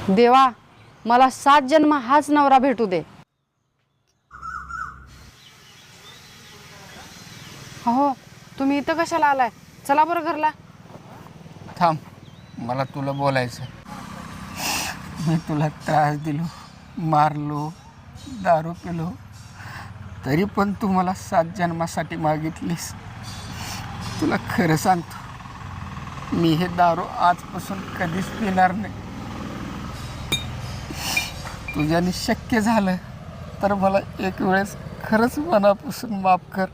देवा, मला 7 जन्म हाच नवरा भेटू दे। हो, तुम्ही इथं कशाला आलाय? चला बरं घरला। थांब, मला तुला बोलायचं। मी तुला त्रास दिलो, मारलो, दारू पिलो, तरी पण तू मला 7 जन्मासाठी मागितलीस। तुला खरं सांगतो, मी हे दारू आजपासून कधीच पिणार नाही। तुझ्याने शक्य झालं तर मला एक वेळेस खरंच मनापासून माफ कर।